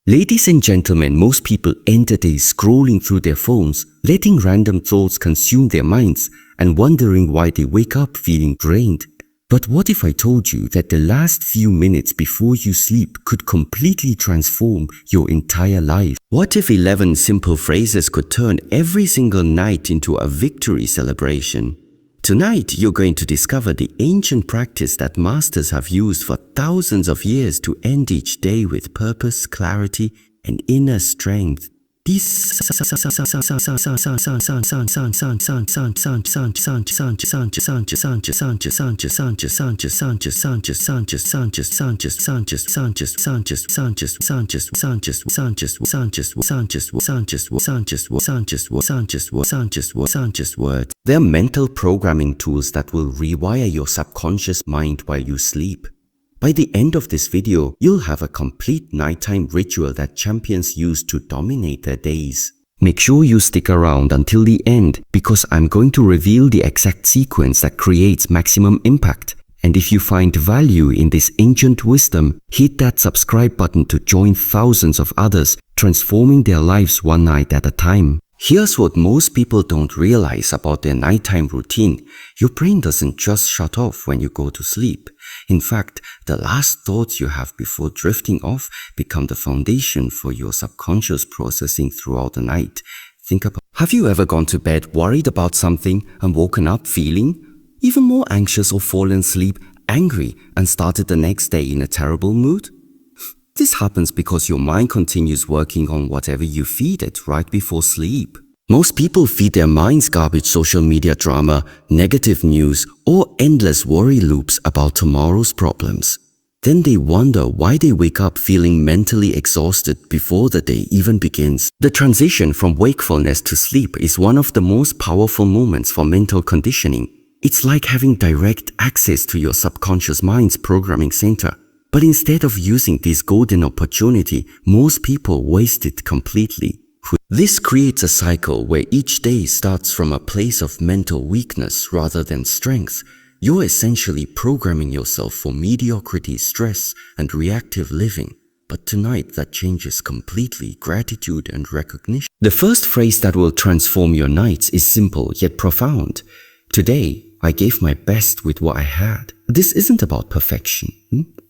Ladies and gentlemen, most people end the day scrolling through their phones, letting random thoughts consume their minds and wondering why they wake up feeling drained. But what if I told you that the last few minutes before you sleep could completely transform your entire life? What if 11 simple phrases could turn every single night into a victory celebration? Tonight, you're going to discover the ancient practice that masters have used for thousands of years to end each day with purpose, clarity, and inner strength. These words. They're mental programming tools that will rewire your subconscious mind while you sleep. By the end of this video, you'll have a complete nighttime ritual that champions use to dominate their days. Make sure you stick around until the end because I'm going to reveal the exact sequence that creates maximum impact. And if you find value in this ancient wisdom, hit that subscribe button to join thousands of others transforming their lives one night at a time. Here's what most people don't realize about their nighttime routine. Your brain doesn't just shut off when you go to sleep. In fact, the last thoughts you have before drifting off become the foundation for your subconscious processing throughout the night. Have you ever gone to bed worried about something and woken up feeling even more anxious, or fallen asleep angry and started the next day in a terrible mood? This happens because your mind continues working on whatever you feed it right before sleep. Most people feed their minds garbage social media drama, negative news, or endless worry loops about tomorrow's problems. Then they wonder why they wake up feeling mentally exhausted before the day even begins. The transition from wakefulness to sleep is one of the most powerful moments for mental conditioning. It's like having direct access to your subconscious mind's programming center. But instead of using this golden opportunity, most people waste it completely. This creates a cycle where each day starts from a place of mental weakness rather than strength. You're essentially programming yourself for mediocrity, stress, and reactive living. But tonight that changes completely: gratitude and recognition. The first phrase that will transform your nights is simple yet profound. Today, I gave my best with what I had. This isn't about perfection.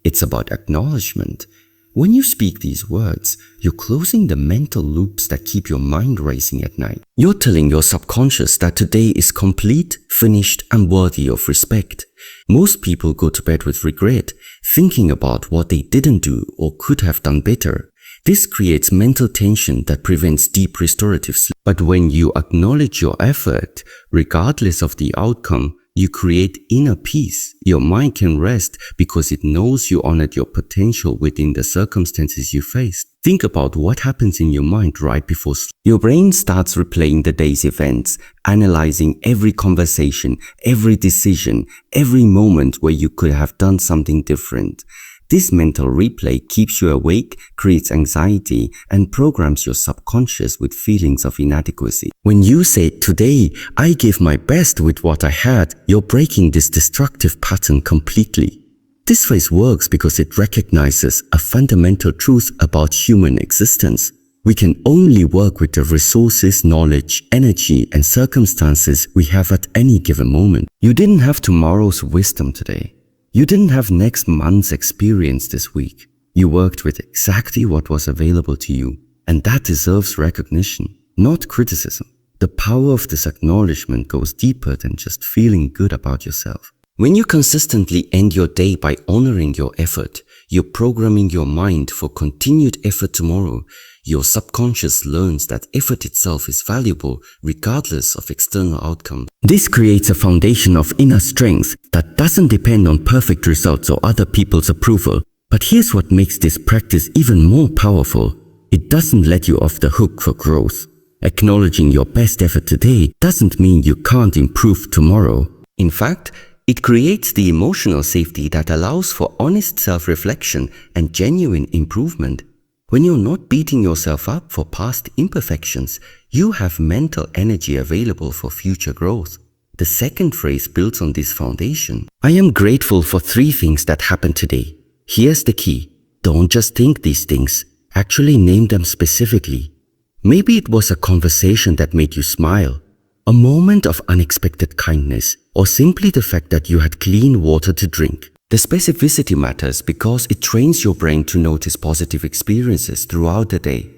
It's about acknowledgement. When you speak these words, you're closing the mental loops that keep your mind racing at night. You're telling your subconscious that today is complete, finished, and worthy of respect. Most people go to bed with regret, thinking about what they didn't do or could have done better. This creates mental tension that prevents deep restorative sleep. But when you acknowledge your effort, regardless of the outcome, you create inner peace. Your mind can rest because it knows you honored your potential within the circumstances you faced. Think about what happens in your mind right before sleep. Your brain starts replaying the day's events, analyzing every conversation, every decision, every moment where you could have done something different. This mental replay keeps you awake, creates anxiety, and programs your subconscious with feelings of inadequacy. When you say, "Today, I gave my best with what I had," you're breaking this destructive pattern completely. This phrase works because it recognizes a fundamental truth about human existence. We can only work with the resources, knowledge, energy, and circumstances we have at any given moment. You didn't have tomorrow's wisdom today. You didn't have next month's experience this week. You worked with exactly what was available to you, and that deserves recognition, not criticism. The power of this acknowledgement goes deeper than just feeling good about yourself. When you consistently end your day by honoring your effort, you're programming your mind for continued effort tomorrow. Your subconscious learns that effort itself is valuable regardless of external outcomes. This creates a foundation of inner strength that doesn't depend on perfect results or other people's approval. But here's what makes this practice even more powerful. It doesn't let you off the hook for growth. Acknowledging your best effort today doesn't mean you can't improve tomorrow. In fact, it creates the emotional safety that allows for honest self-reflection and genuine improvement. When you're not beating yourself up for past imperfections, you have mental energy available for future growth. The second phrase builds on this foundation. I am grateful for 3 things that happened today. Here's the key. Don't just think these things. Actually name them specifically. Maybe it was a conversation that made you smile, a moment of unexpected kindness, or simply the fact that you had clean water to drink. The specificity matters because it trains your brain to notice positive experiences throughout the day.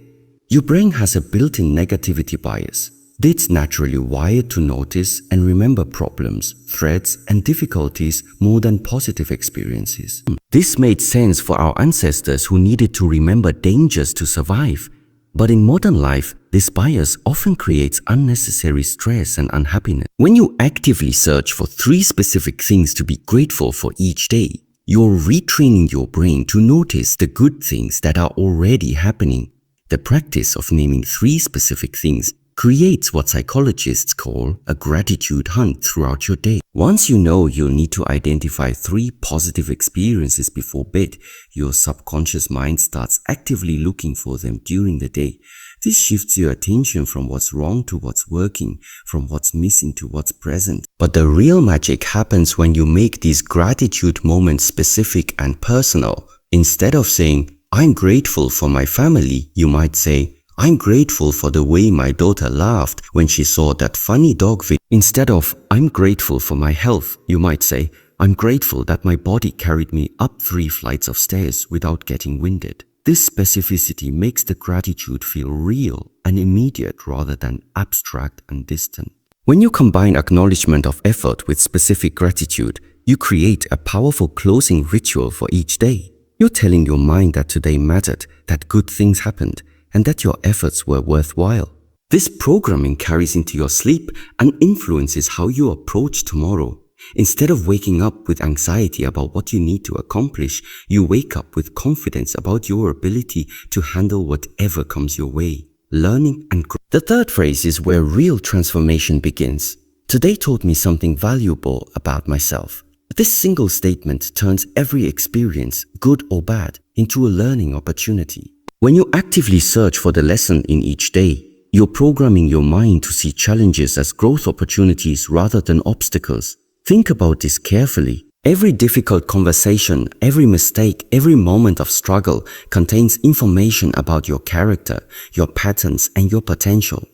Your brain has a built-in negativity bias. It's naturally wired to notice and remember problems, threats, and difficulties more than positive experiences. This made sense for our ancestors who needed to remember dangers to survive. But in modern life, this bias often creates unnecessary stress and unhappiness. When you actively search for 3 specific things to be grateful for each day, you're retraining your brain to notice the good things that are already happening. The practice of naming 3 specific things creates what psychologists call a gratitude hunt throughout your day. Once you know you'll need to identify 3 positive experiences before bed, your subconscious mind starts actively looking for them during the day. This shifts your attention from what's wrong to what's working, from what's missing to what's present. But the real magic happens when you make these gratitude moments specific and personal. Instead of saying, "I'm grateful for my family," you might say, "I'm grateful for the way my daughter laughed when she saw that funny dog video." Instead of, "I'm grateful for my health," you might say, "I'm grateful that my body carried me up 3 flights of stairs without getting winded." This specificity makes the gratitude feel real and immediate rather than abstract and distant. When you combine acknowledgement of effort with specific gratitude, you create a powerful closing ritual for each day. You're telling your mind that today mattered, that good things happened, and that your efforts were worthwhile. This programming carries into your sleep and influences how you approach tomorrow. Instead of waking up with anxiety about what you need to accomplish, you wake up with confidence about your ability to handle whatever comes your way. Learning and growth. The 3rd phrase is where real transformation begins. Today taught me something valuable about myself. This single statement turns every experience, good or bad, into a learning opportunity. When you actively search for the lesson in each day, you're programming your mind to see challenges as growth opportunities rather than obstacles. Think about this carefully. Every difficult conversation, every mistake, every moment of struggle contains information about your character, your patterns, and your potential.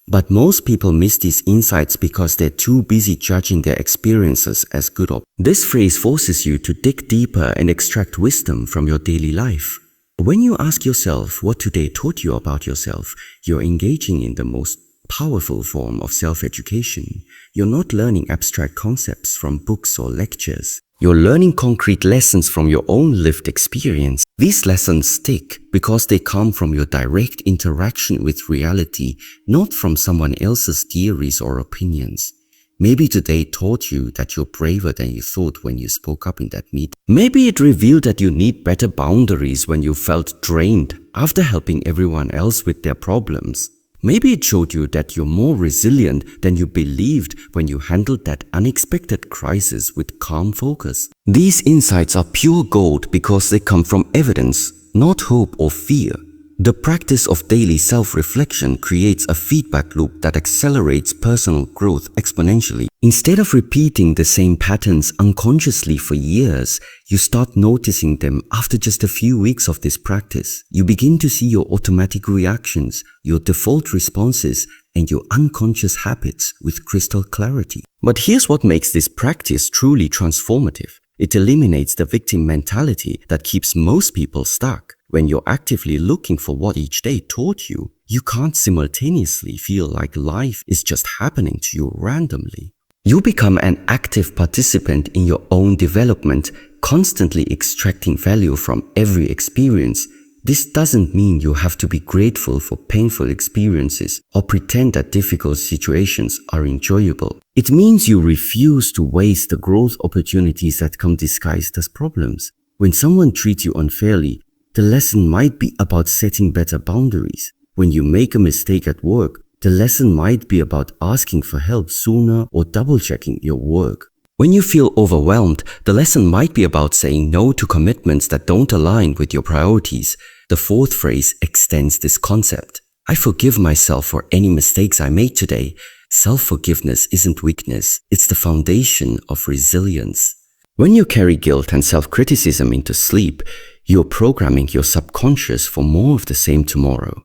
But most people miss these insights because they're too busy judging their experiences as good. This phrase forces you to dig deeper and extract wisdom from your daily life. When you ask yourself what today taught you about yourself, you're engaging in the most powerful form of self-education. You're not learning abstract concepts from books or lectures. You're learning concrete lessons from your own lived experience. These lessons stick because they come from your direct interaction with reality, not from someone else's theories or opinions. Maybe today taught you that you're braver than you thought when you spoke up in that meeting. Maybe it revealed that you need better boundaries when you felt drained after helping everyone else with their problems. Maybe it showed you that you're more resilient than you believed when you handled that unexpected crisis with calm focus. These insights are pure gold because they come from evidence, not hope or fear. The practice of daily self-reflection creates a feedback loop that accelerates personal growth exponentially. Instead of repeating the same patterns unconsciously for years, you start noticing them after just a few weeks of this practice. You begin to see your automatic reactions, your default responses, and your unconscious habits with crystal clarity. But here's what makes this practice truly transformative. It eliminates the victim mentality that keeps most people stuck. When you're actively looking for what each day taught you, you can't simultaneously feel like life is just happening to you randomly. You become an active participant in your own development, constantly extracting value from every experience. This doesn't mean you have to be grateful for painful experiences or pretend that difficult situations are enjoyable. It means you refuse to waste the growth opportunities that come disguised as problems. When someone treats you unfairly, the lesson might be about setting better boundaries. When you make a mistake at work, the lesson might be about asking for help sooner or double-checking your work. When you feel overwhelmed, the lesson might be about saying no to commitments that don't align with your priorities. The 4th phrase extends this concept. I forgive myself for any mistakes I made today. Self-forgiveness isn't weakness, it's the foundation of resilience. When you carry guilt and self-criticism into sleep, You're programming your subconscious for more of the same tomorrow.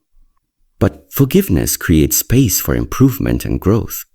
But forgiveness creates space for improvement and growth.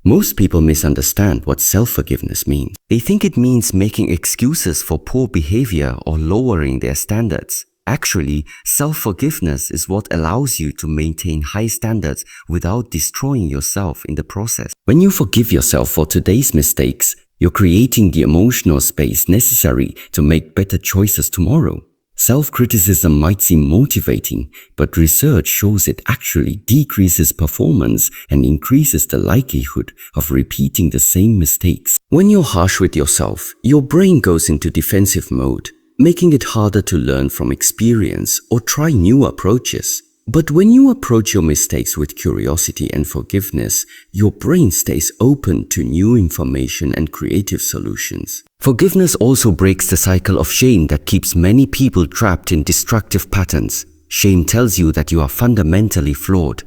Most people misunderstand what self-forgiveness means. They think it means making excuses for poor behavior or lowering their standards. Actually, self-forgiveness is what allows you to maintain high standards without destroying yourself in the process. When you forgive yourself for today's mistakes, you're creating the emotional space necessary to make better choices tomorrow. Self-criticism might seem motivating, but research shows it actually decreases performance and increases the likelihood of repeating the same mistakes. When you're harsh with yourself, your brain goes into defensive mode, making it harder to learn from experience or try new approaches. But when you approach your mistakes with curiosity and forgiveness, your brain stays open to new information and creative solutions. Forgiveness also breaks the cycle of shame that keeps many people trapped in destructive patterns. Shame tells you that you are fundamentally flawed,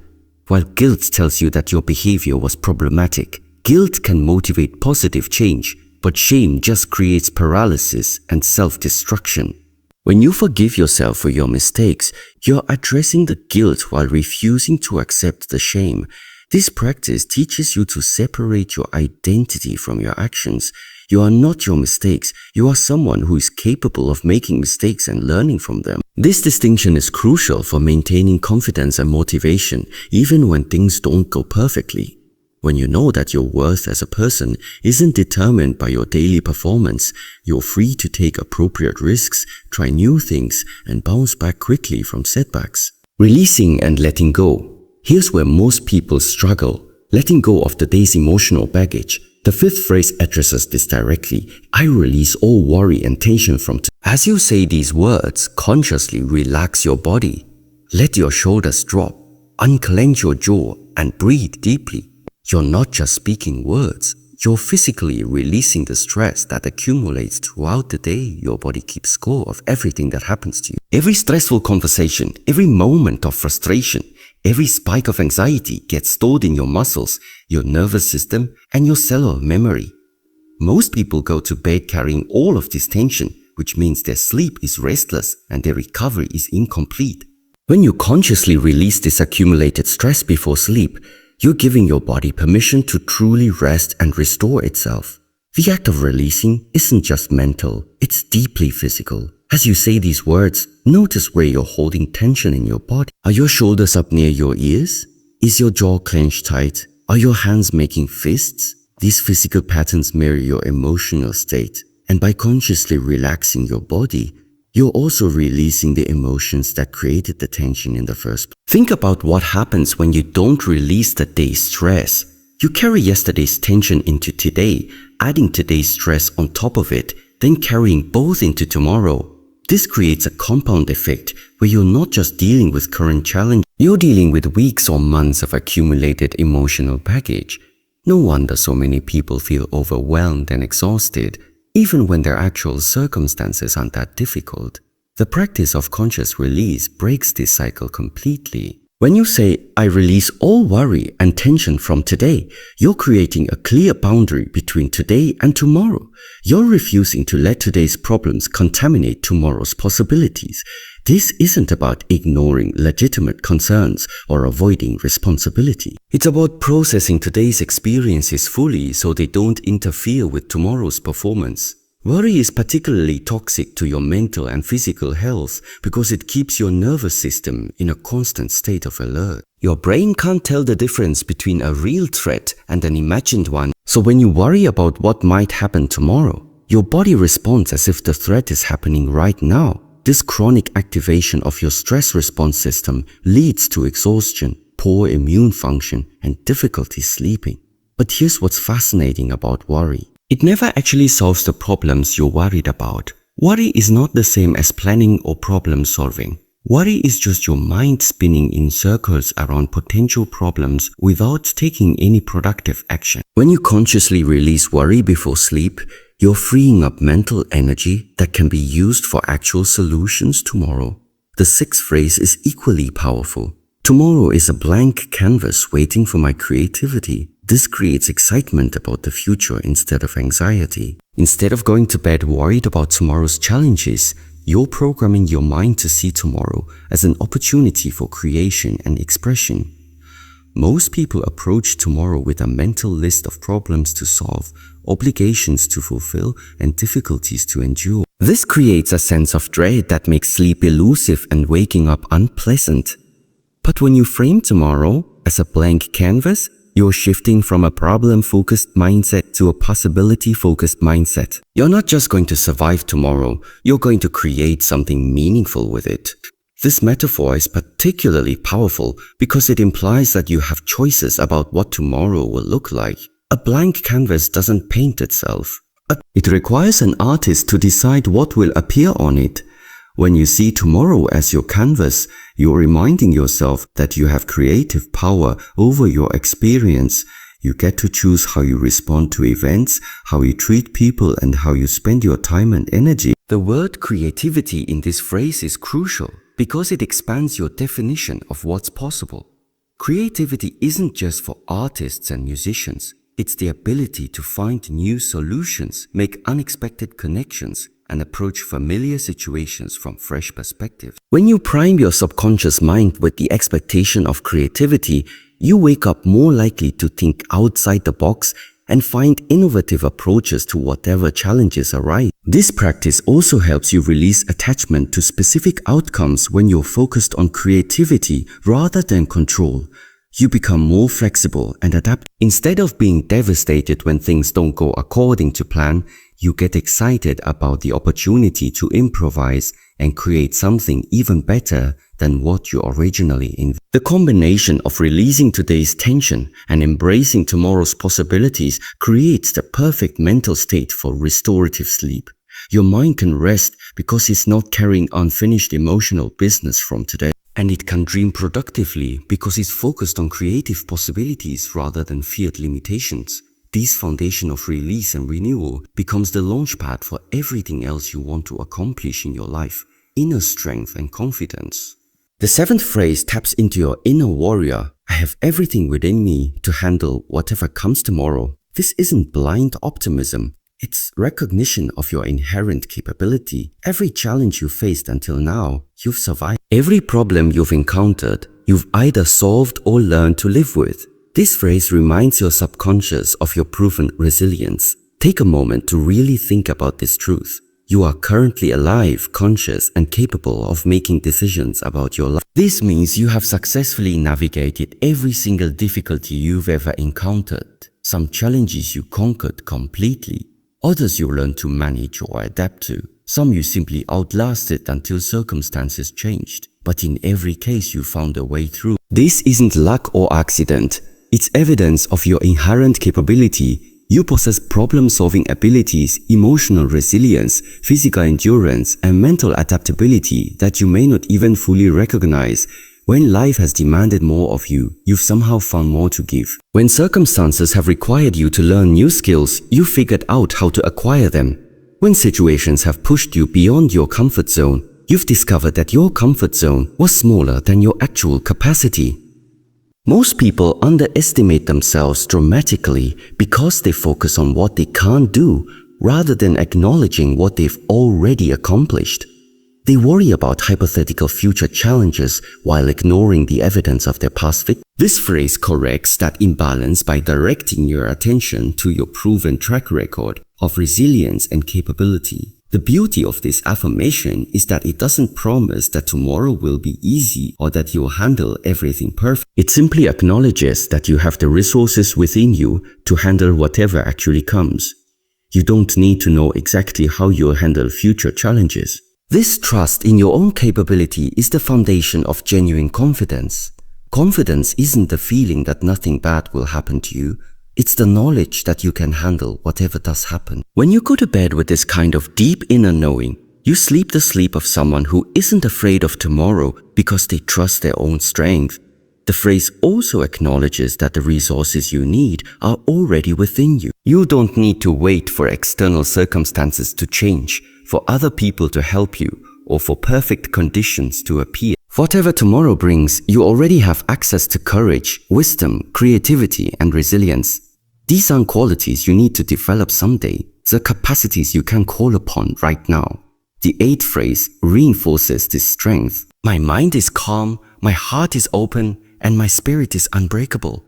while guilt tells you that your behavior was problematic. Guilt can motivate positive change, but shame just creates paralysis and self-destruction. When you forgive yourself for your mistakes, you're addressing the guilt while refusing to accept the shame. This practice teaches you to separate your identity from your actions. You are not your mistakes. You are someone who is capable of making mistakes and learning from them. This distinction is crucial for maintaining confidence and motivation, even when things don't go perfectly. When you know that your worth as a person isn't determined by your daily performance, you're free to take appropriate risks, try new things, and bounce back quickly from setbacks. Releasing and letting go. Here's where most people struggle. Letting go of the day's emotional baggage. The fifth phrase addresses this directly. I release all worry and tension from today. As you say these words, consciously relax your body. Let your shoulders drop, unclench your jaw, and breathe deeply. You're not just speaking words, you're physically releasing the stress that accumulates throughout the day. Your body keeps score of everything that happens to you. Every stressful conversation, every moment of frustration, every spike of anxiety gets stored in your muscles, your nervous system, and your cellular memory. Most people go to bed carrying all of this tension, which means their sleep is restless and their recovery is incomplete. When you consciously release this accumulated stress before sleep, you're giving your body permission to truly rest and restore itself. The act of releasing isn't just mental, it's deeply physical. As you say these words, notice where you're holding tension in your body. Are your shoulders up near your ears? Is your jaw clenched tight? Are your hands making fists? These physical patterns mirror your emotional state, and by consciously relaxing your body, you're also releasing the emotions that created the tension in the first place. Think about what happens when you don't release the day's stress. You carry yesterday's tension into today, adding today's stress on top of it, then carrying both into tomorrow. This creates a compound effect where you're not just dealing with current challenges, you're dealing with weeks or months of accumulated emotional baggage. No wonder so many people feel overwhelmed and exhausted, even when their actual circumstances aren't that difficult. The practice of conscious release breaks this cycle completely. When you say, I release all worry and tension from today, you're creating a clear boundary between today and tomorrow. You're refusing to let today's problems contaminate tomorrow's possibilities. This isn't about ignoring legitimate concerns or avoiding responsibility. It's about processing today's experiences fully so they don't interfere with tomorrow's performance. Worry is particularly toxic to your mental and physical health because it keeps your nervous system in a constant state of alert. Your brain can't tell the difference between a real threat and an imagined one. So when you worry about what might happen tomorrow, your body responds as if the threat is happening right now. This chronic activation of your stress response system leads to exhaustion, poor immune function, and difficulty sleeping. But here's what's fascinating about worry. It never actually solves the problems you're worried about. Worry is not the same as planning or problem solving. Worry is just your mind spinning in circles around potential problems without taking any productive action. When you consciously release worry before sleep, you're freeing up mental energy that can be used for actual solutions tomorrow. The sixth phrase is equally powerful. Tomorrow is a blank canvas waiting for my creativity. This creates excitement about the future instead of anxiety. Instead of going to bed worried about tomorrow's challenges, you're programming your mind to see tomorrow as an opportunity for creation and expression. Most people approach tomorrow with a mental list of problems to solve, obligations to fulfill, and difficulties to endure. This creates a sense of dread that makes sleep elusive and waking up unpleasant. But when you frame tomorrow as a blank canvas, you're shifting from a problem-focused mindset to a possibility-focused mindset. You're not just going to survive tomorrow, you're going to create something meaningful with it. This metaphor is particularly powerful because it implies that you have choices about what tomorrow will look like. A blank canvas doesn't paint itself. It requires an artist to decide what will appear on it. When you see tomorrow as your canvas, you're reminding yourself that you have creative power over your experience. You get to choose how you respond to events, how you treat people, and how you spend your time and energy. The word creativity in this phrase is crucial because it expands your definition of what's possible. Creativity isn't just for artists and musicians. It's the ability to find new solutions, make unexpected connections, and approach familiar situations from fresh perspectives. When you prime your subconscious mind with the expectation of creativity, you wake up more likely to think outside the box and find innovative approaches to whatever challenges arise. This practice also helps you release attachment to specific outcomes when you're focused on creativity rather than control. You become more flexible and adapt. Instead of being devastated when things don't go according to plan, you get excited about the opportunity to improvise and create something even better than what you originally envisioned. The combination of releasing today's tension and embracing tomorrow's possibilities creates the perfect mental state for restorative sleep. Your mind can rest because it's not carrying unfinished emotional business from today. And it can dream productively because it's focused on creative possibilities rather than feared limitations. This foundation of release and renewal becomes the launchpad for everything else you want to accomplish in your life: inner strength and confidence. The seventh phrase taps into your inner warrior. I have everything within me to handle whatever comes tomorrow. This isn't blind optimism. It's recognition of your inherent capability. Every challenge you faced until now, you've survived. Every problem you've encountered, you've either solved or learned to live with. This phrase reminds your subconscious of your proven resilience. Take a moment to really think about this truth. You are currently alive, conscious, and capable of making decisions about your life. This means you have successfully navigated every single difficulty you've ever encountered. Some challenges you conquered completely. Others you learned to manage or adapt to. Some you simply outlasted until circumstances changed. But in every case you found a way through. This isn't luck or accident. It's evidence of your inherent capability. You possess problem-solving abilities, emotional resilience, physical endurance, and mental adaptability that you may not even fully recognize. When life has demanded more of you, you've somehow found more to give. When circumstances have required you to learn new skills, you figured out how to acquire them. When situations have pushed you beyond your comfort zone, you've discovered that your comfort zone was smaller than your actual capacity. Most people underestimate themselves dramatically because they focus on what they can't do rather than acknowledging what they've already accomplished. They worry about hypothetical future challenges while ignoring the evidence of their past victories. This phrase corrects that imbalance by directing your attention to your proven track record of resilience and capability. The beauty of this affirmation is that it doesn't promise that tomorrow will be easy or that you'll handle everything perfect. It simply acknowledges that you have the resources within you to handle whatever actually comes. You don't need to know exactly how you'll handle future challenges. This trust in your own capability is the foundation of genuine confidence. Confidence isn't the feeling that nothing bad will happen to you. It's the knowledge that you can handle whatever does happen. When you go to bed with this kind of deep inner knowing, you sleep the sleep of someone who isn't afraid of tomorrow because they trust their own strength. The phrase also acknowledges that the resources you need are already within you. You don't need to wait for external circumstances to change, for other people to help you, or for perfect conditions to appear. Whatever tomorrow brings, you already have access to courage, wisdom, creativity, and resilience. These aren't qualities you need to develop someday. They're capacities you can call upon right now. The eighth phrase reinforces this strength. My mind is calm, my heart is open, and my spirit is unbreakable.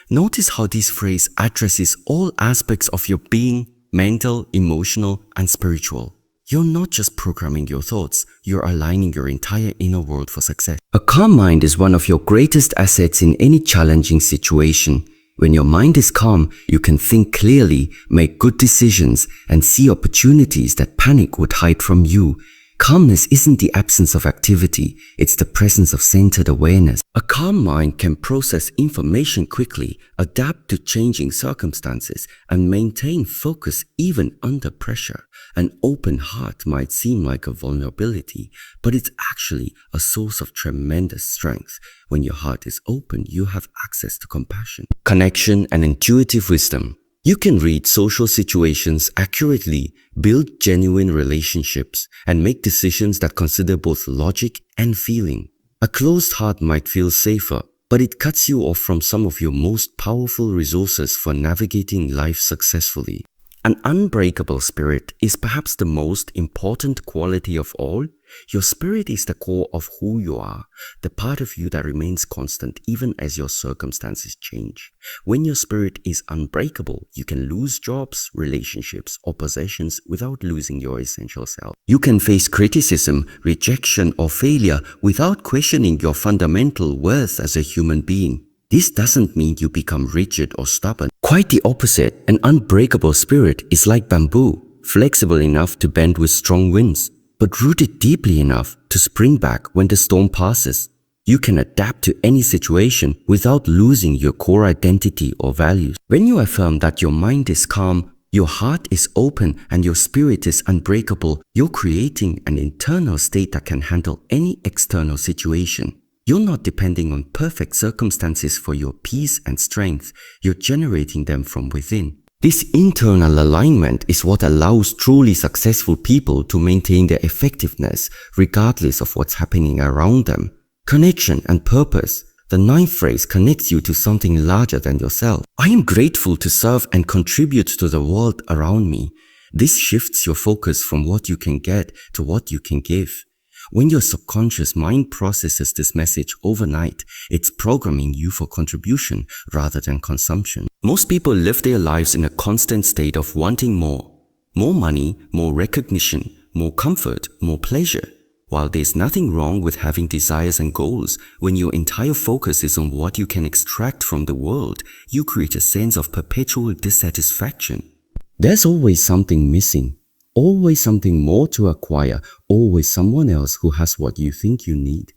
Notice how this phrase addresses all aspects of your being, mental, emotional, and spiritual. You're not just programming your thoughts, you're aligning your entire inner world for success. A calm mind is one of your greatest assets in any challenging situation. When your mind is calm, you can think clearly, make good decisions, and see opportunities that panic would hide from you. Calmness isn't the absence of activity, it's the presence of centered awareness. A calm mind can process information quickly, adapt to changing circumstances, and maintain focus even under pressure. An open heart might seem like a vulnerability, but it's actually a source of tremendous strength. When your heart is open, you have access to compassion, connection, and intuitive wisdom. You can read social situations accurately, build genuine relationships, and make decisions that consider both logic and feeling. A closed heart might feel safer, but it cuts you off from some of your most powerful resources for navigating life successfully. An unbreakable spirit is perhaps the most important quality of all. Your spirit is the core of who you are, the part of you that remains constant even as your circumstances change. When your spirit is unbreakable, you can lose jobs, relationships, or possessions without losing your essential self. You can face criticism, rejection, or failure without questioning your fundamental worth as a human being. This doesn't mean you become rigid or stubborn. Quite the opposite, an unbreakable spirit is like bamboo, flexible enough to bend with strong winds, but rooted deeply enough to spring back when the storm passes. You can adapt to any situation without losing your core identity or values. When you affirm that your mind is calm, your heart is open, and your spirit is unbreakable, you're creating an internal state that can handle any external situation. You're not depending on perfect circumstances for your peace and strength, you're generating them from within. This internal alignment is what allows truly successful people to maintain their effectiveness regardless of what's happening around them. Connection and purpose. The ninth phrase connects you to something larger than yourself. I am grateful to serve and contribute to the world around me. This shifts your focus from what you can get to what you can give. When your subconscious mind processes this message overnight, it's programming you for contribution rather than consumption. Most people live their lives in a constant state of wanting more. More money, more recognition, more comfort, more pleasure. While there's nothing wrong with having desires and goals, when your entire focus is on what you can extract from the world, you create a sense of perpetual dissatisfaction. There's always something missing. Always something more to acquire, always someone else who has what you think you need.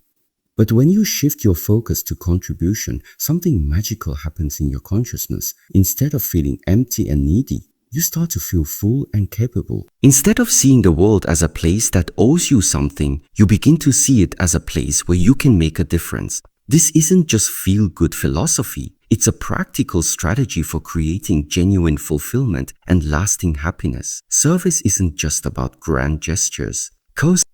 But when you shift your focus to contribution, something magical happens in your consciousness. Instead of feeling empty and needy, you start to feel full and capable. Instead of seeing the world as a place that owes you something, you begin to see it as a place where you can make a difference. This isn't just feel-good philosophy. It's a practical strategy for creating genuine fulfillment and lasting happiness. Service isn't just about grand gestures.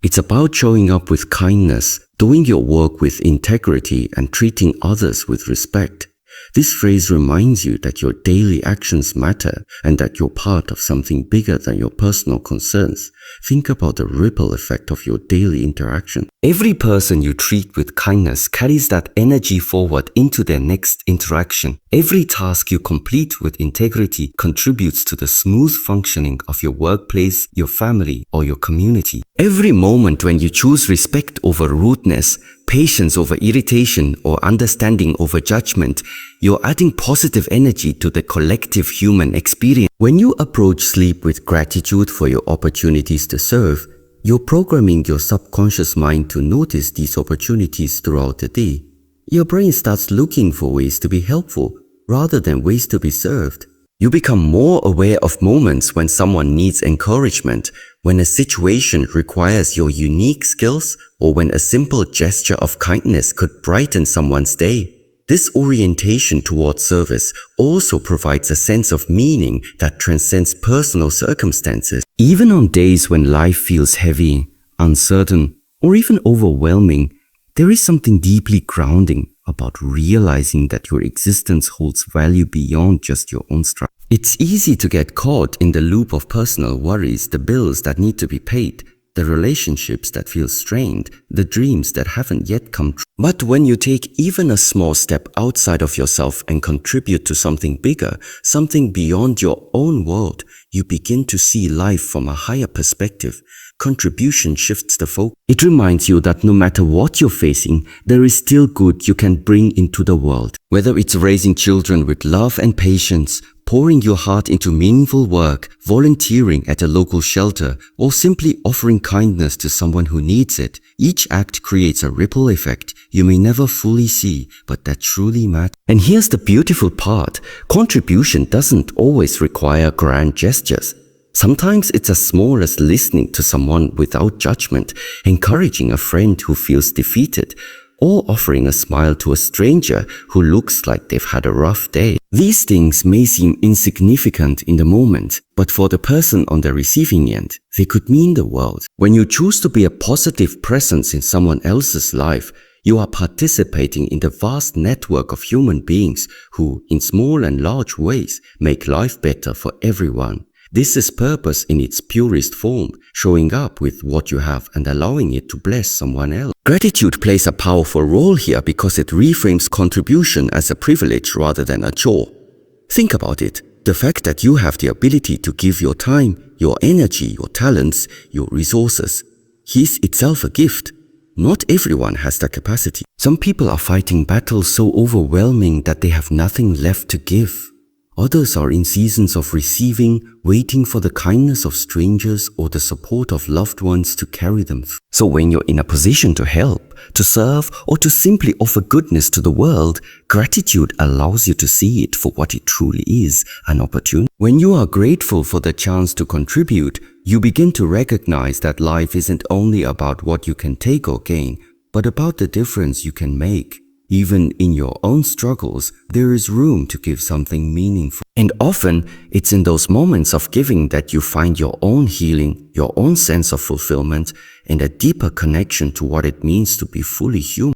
It's about showing up with kindness, doing your work with integrity, and treating others with respect. This phrase reminds you that your daily actions matter and that you're part of something bigger than your personal concerns. Think about the ripple effect of your daily interaction. Every person you treat with kindness carries that energy forward into their next interaction. Every task you complete with integrity contributes to the smooth functioning of your workplace, your family, or your community. Every moment when you choose respect over rudeness, patience over irritation, or understanding over judgment, you're adding positive energy to the collective human experience. When you approach sleep with gratitude for your opportunities to serve, you're programming your subconscious mind to notice these opportunities throughout the day. Your brain starts looking for ways to be helpful rather than ways to be served. You become more aware of moments when someone needs encouragement, when a situation requires your unique skills, or when a simple gesture of kindness could brighten someone's day. This orientation towards service also provides a sense of meaning that transcends personal circumstances. Even on days when life feels heavy, uncertain, or even overwhelming, there is something deeply grounding about realizing that your existence holds value beyond just your own struggle. It's easy to get caught in the loop of personal worries, the bills that need to be paid, the relationships that feel strained, the dreams that haven't yet come true. But when you take even a small step outside of yourself and contribute to something bigger, something beyond your own world, you begin to see life from a higher perspective. Contribution shifts the focus. It reminds you that no matter what you're facing, there is still good you can bring into the world. Whether it's raising children with love and patience, pouring your heart into meaningful work, volunteering at a local shelter, or simply offering kindness to someone who needs it, each act creates a ripple effect you may never fully see, but that truly matters. And here's the beautiful part. Contribution doesn't always require grand gestures. Sometimes it's as small as listening to someone without judgment, encouraging a friend who feels defeated, or offering a smile to a stranger who looks like they've had a rough day. These things may seem insignificant in the moment, but for the person on the receiving end, they could mean the world. When you choose to be a positive presence in someone else's life, you are participating in the vast network of human beings who, in small and large ways, make life better for everyone. This is purpose in its purest form, showing up with what you have and allowing it to bless someone else. Gratitude plays a powerful role here because it reframes contribution as a privilege rather than a chore. Think about it. The fact that you have the ability to give your time, your energy, your talents, your resources, is itself a gift. Not everyone has that capacity. Some people are fighting battles so overwhelming that they have nothing left to give. Others are in seasons of receiving, waiting for the kindness of strangers or the support of loved ones to carry them through. So when you're in a position to help, to serve, or to simply offer goodness to the world, gratitude allows you to see it for what it truly is, an opportunity. When you are grateful for the chance to contribute, you begin to recognize that life isn't only about what you can take or gain, but about the difference you can make. Even in your own struggles, there is room to give something meaningful. And often, it's in those moments of giving that you find your own healing, your own sense of fulfillment, and a deeper connection to what it means to be fully human.